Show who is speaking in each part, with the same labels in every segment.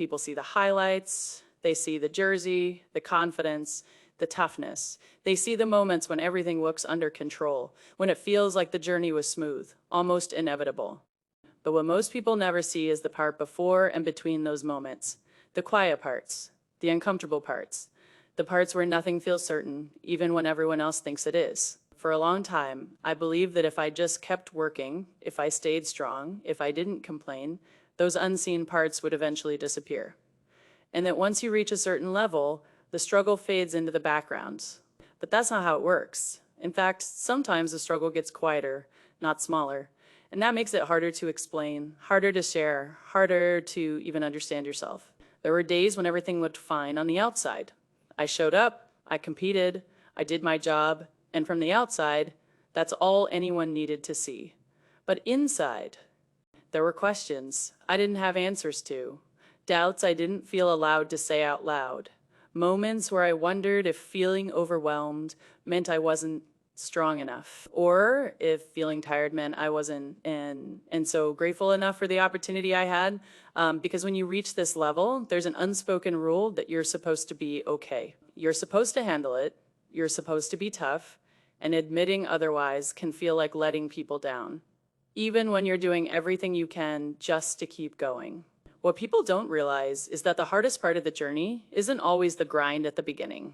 Speaker 1: People see the highlights, they see the jersey, the confidence, the toughness. They see the moments when everything looks under control, when it feels like the journey was smooth, almost inevitable. But what most people never see is the part before and between those moments, the quiet parts, the uncomfortable parts, the parts where nothing feels certain, even when everyone else thinks it is. For a long time, I believed that if I just kept working, if I stayed strong, if I didn't complain, those unseen parts would eventually disappear. And that once you reach a certain level, the struggle fades into the background. But that's not how it works. In fact, sometimes the struggle gets quieter, not smaller. And that makes it harder to explain, harder to share, harder to even understand yourself. There were days when everything looked fine on the outside. I showed up, I competed, I did my job, and from the outside, that's all anyone needed to see. But inside, there were questions I didn't have answers to, doubts I didn't feel allowed to say out loud, moments where I wondered if feeling overwhelmed meant I wasn't strong enough, or if feeling tired meant I wasn't and so grateful enough for the opportunity I had. Because when you reach this level, there's an unspoken rule that you're supposed to be okay. You're supposed to handle it. You're supposed to be tough, and admitting otherwise can feel like letting people down, even when you're doing everything you can just to keep going. What people don't realize is that the hardest part of the journey isn't always the grind at the beginning.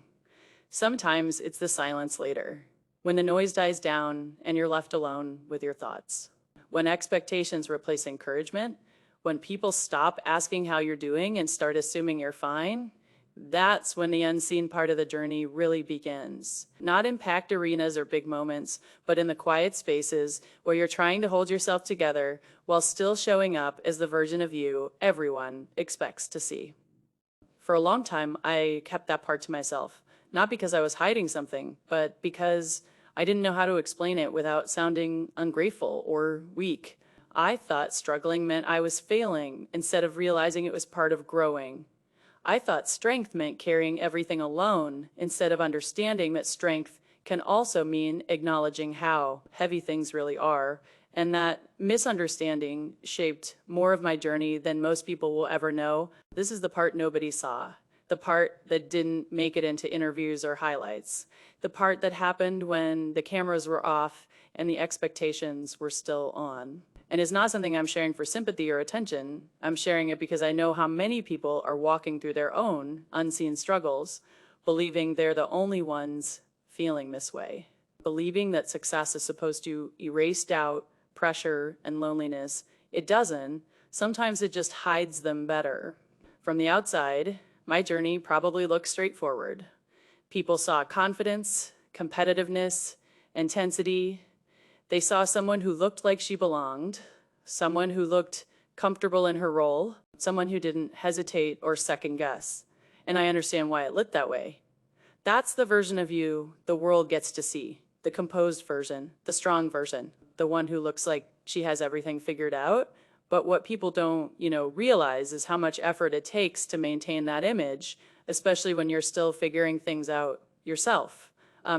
Speaker 1: Sometimes it's the silence later, when the noise dies down and you're left alone with your thoughts. When expectations replace encouragement, when people stop asking how you're doing and start assuming you're fine, that's when the unseen part of the journey really begins. Not in packed arenas or big moments, but in the quiet spaces where you're trying to hold yourself together while still showing up as the version of you everyone expects to see. For a long time, I kept that part to myself, not because I was hiding something, but because I didn't know how to explain it without sounding ungrateful or weak. I thought struggling meant I was failing instead of realizing it was part of growing. I thought strength meant carrying everything alone instead of understanding that strength can also mean acknowledging how heavy things really are, and that misunderstanding shaped more of my journey than most people will ever know. This is the part nobody saw, the part that didn't make it into interviews or highlights, the part that happened when the cameras were off and the expectations were still on. And it's not something I'm sharing for sympathy or attention. I'm sharing it because I know how many people are walking through their own unseen struggles, believing they're the only ones feeling this way, believing that success is supposed to erase doubt, pressure, and loneliness. It doesn't. Sometimes it just hides them better. From the outside, my journey probably looked straightforward. People saw confidence, competitiveness, intensity. They saw someone who looked like she belonged, someone who looked comfortable in her role, someone who didn't hesitate or second guess. And I understand why it looked that way. That's the version of you the world gets to see, the composed version, the strong version, the one who looks like she has everything figured out. But what people don't, realize is how much effort it takes to maintain that image, especially when you're still figuring things out yourself.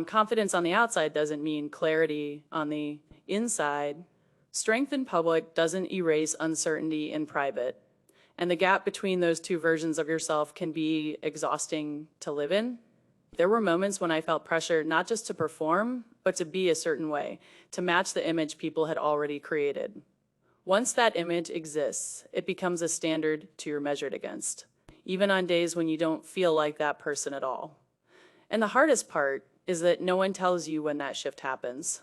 Speaker 1: Confidence on the outside doesn't mean clarity on the inside. Strength in public doesn't erase uncertainty in private. And the gap between those two versions of yourself can be exhausting to live in. There were moments when I felt pressure not just to perform, but to be a certain way, to match the image people had already created. Once that image exists, it becomes a standard to you're measured against, even on days when you don't feel like that person at all. And the hardest part is that no one tells you when that shift happens.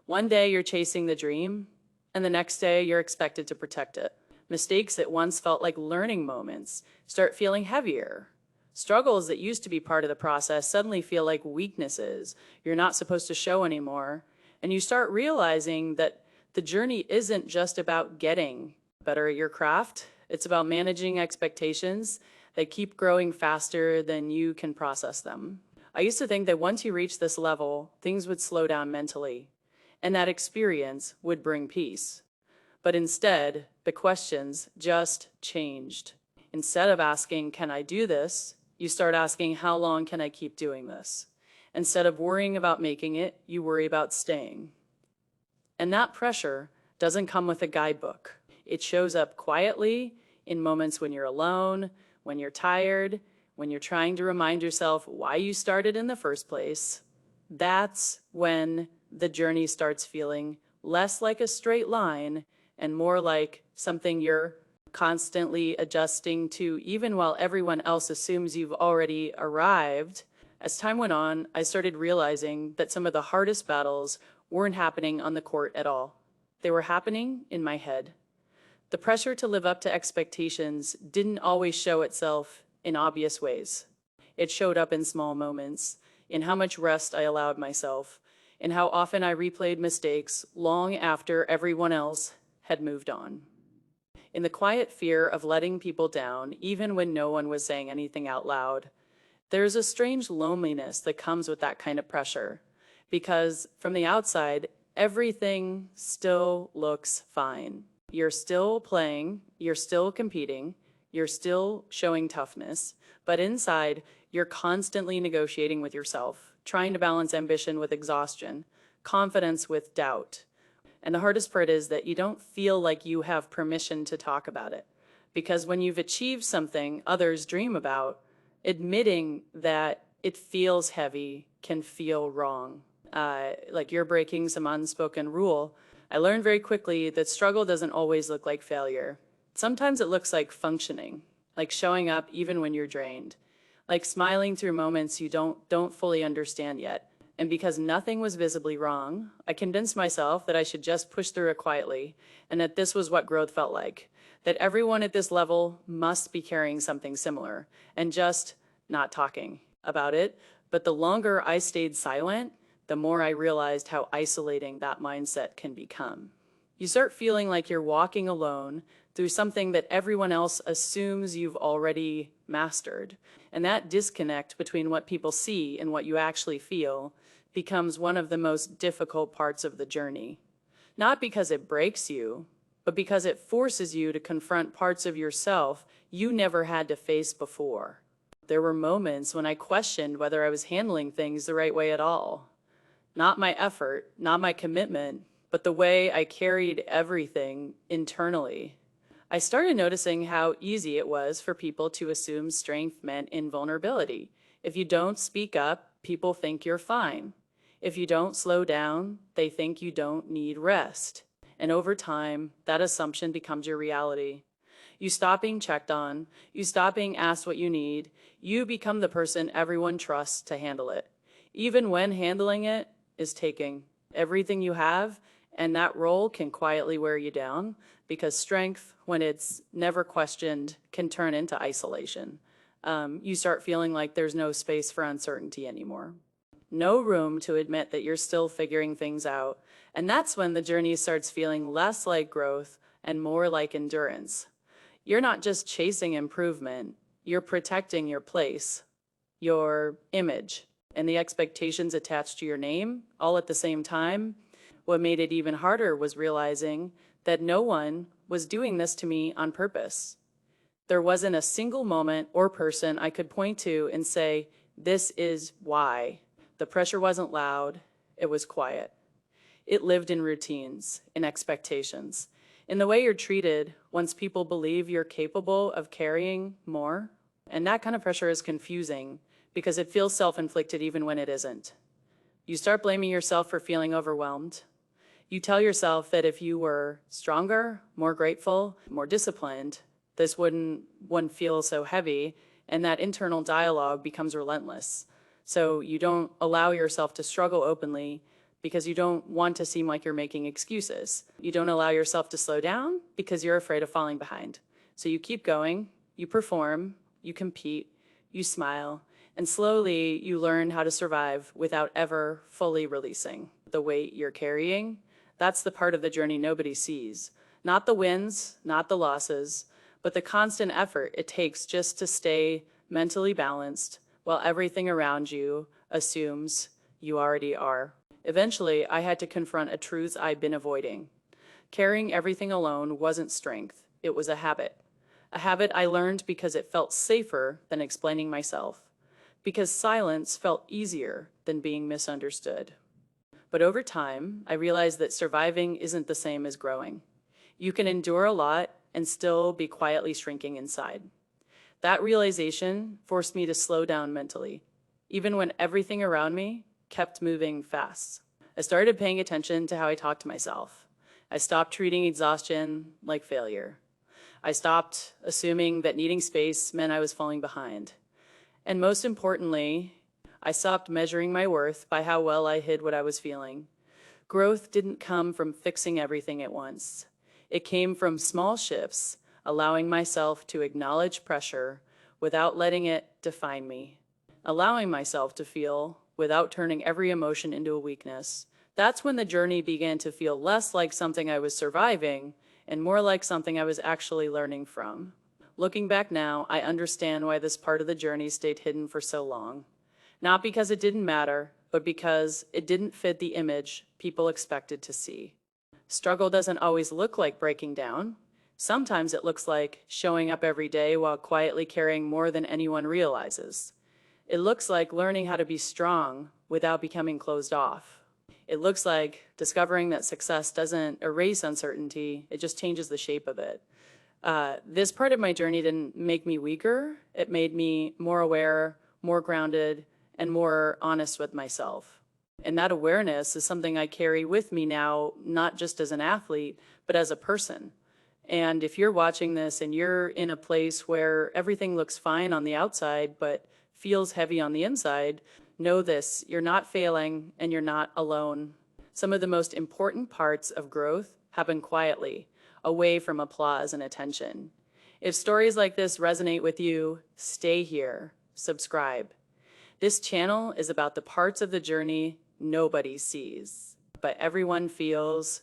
Speaker 1: One day you're chasing the dream, and the next day you're expected to protect it. Mistakes that once felt like learning moments start feeling heavier. Struggles that used to be part of the process suddenly feel like weaknesses you're not supposed to show anymore. And you start realizing that the journey isn't just about getting better at your craft. It's about managing expectations that keep growing faster than you can process them. I used to think that once you reach this level, things would slow down mentally, and that experience would bring peace. But instead, the questions just changed. Instead of asking, can I do this? You start asking, how long can I keep doing this? Instead of worrying about making it, you worry about staying. And that pressure doesn't come with a guidebook. It shows up quietly in moments when you're alone, when you're tired, when you're trying to remind yourself why you started in the first place. That's when the journey starts feeling less like a straight line and more like something you're constantly adjusting to, even while everyone else assumes you've already arrived. As time went on, I started realizing that some of the hardest battles weren't happening on the court at all. They were happening in my head. The pressure to live up to expectations didn't always show itself in obvious ways. It showed up in small moments, in how much rest I allowed myself, in how often I replayed mistakes long after everyone else had moved on. In the quiet fear of letting people down, even when no one was saying anything out loud. There's a strange loneliness that comes with that kind of pressure, because from the outside, everything still looks fine. You're still playing, you're still competing, you're still showing toughness, but inside, you're constantly negotiating with yourself, trying to balance ambition with exhaustion, confidence with doubt. And the hardest part is that you don't feel like you have permission to talk about it. Because when you've achieved something others dream about, admitting that it feels heavy can feel wrong. Like you're breaking some unspoken rule. I learned very quickly that struggle doesn't always look like failure. Sometimes it looks like functioning, like showing up even when you're drained, like smiling through moments you don't fully understand yet. And because nothing was visibly wrong, I convinced myself that I should just push through it quietly, and that this was what growth felt like. That everyone at this level must be carrying something similar, and just not talking about it. But the longer I stayed silent, the more I realized how isolating that mindset can become. You start feeling like you're walking alone through something that everyone else assumes you've already mastered. And that disconnect between what people see and what you actually feel becomes one of the most difficult parts of the journey. Not because it breaks you, but because it forces you to confront parts of yourself you never had to face before. There were moments when I questioned whether I was handling things the right way at all. Not my effort, not my commitment, but the way I carried everything internally. I started noticing how easy it was for people to assume strength meant invulnerability. If you don't speak up, people think you're fine. If you don't slow down, they think you don't need rest. And over time, that assumption becomes your reality. You stop being checked on, you stop being asked what you need, you become the person everyone trusts to handle it. Even when handling it is taking everything you have, and that role can quietly wear you down, because strength, when it's never questioned, can turn into isolation. You start feeling like there's no space for uncertainty anymore. No room to admit that you're still figuring things out. And that's when the journey starts feeling less like growth and more like endurance. You're not just chasing improvement, you're protecting your place, your image, and the expectations attached to your name all at the same time. What made it even harder was realizing that no one was doing this to me on purpose. There wasn't a single moment or person I could point to and say, this is why. The pressure wasn't loud, it was quiet. It lived in routines, in expectations, in the way you're treated once people believe you're capable of carrying more. And that kind of pressure is confusing because it feels self-inflicted even when it isn't. You start blaming yourself for feeling overwhelmed. You tell yourself that if you were stronger, more grateful, more disciplined, this wouldn't feel so heavy, and that internal dialogue becomes relentless. So you don't allow yourself to struggle openly because you don't want to seem like you're making excuses. You don't allow yourself to slow down because you're afraid of falling behind. So you keep going, you perform, you compete, you smile, and slowly you learn how to survive without ever fully releasing the weight you're carrying. That's the part of the journey nobody sees. Not the wins, not the losses, but the constant effort it takes just to stay mentally balanced while everything around you assumes you already are. Eventually, I had to confront a truth I'd been avoiding. Carrying everything alone wasn't strength, it was a habit. A habit I learned because it felt safer than explaining myself, because silence felt easier than being misunderstood. But over time, I realized that surviving isn't the same as growing. You can endure a lot and still be quietly shrinking inside. That realization forced me to slow down mentally, even when everything around me kept moving fast. I started paying attention to how I talked to myself. I stopped treating exhaustion like failure. I stopped assuming that needing space meant I was falling behind. And most importantly, I stopped measuring my worth by how well I hid what I was feeling. Growth didn't come from fixing everything at once. It came from small shifts, allowing myself to acknowledge pressure without letting it define me, allowing myself to feel without turning every emotion into a weakness. That's when the journey began to feel less like something I was surviving and more like something I was actually learning from. Looking back now, I understand why this part of the journey stayed hidden for so long. Not because it didn't matter, but because it didn't fit the image people expected to see. Struggle doesn't always look like breaking down. Sometimes it looks like showing up every day while quietly carrying more than anyone realizes. It looks like learning how to be strong without becoming closed off. It looks like discovering that success doesn't erase uncertainty, it just changes the shape of it. This part of my journey didn't make me weaker. It made me more aware, more grounded, and more honest with myself. And that awareness is something I carry with me now, not just as an athlete, but as a person. And if you're watching this and you're in a place where everything looks fine on the outside, but feels heavy on the inside, know this: you're not failing and you're not alone. Some of the most important parts of growth happen quietly, away from applause and attention. If stories like this resonate with you, stay here, subscribe. This channel is about the parts of the journey nobody sees, but everyone feels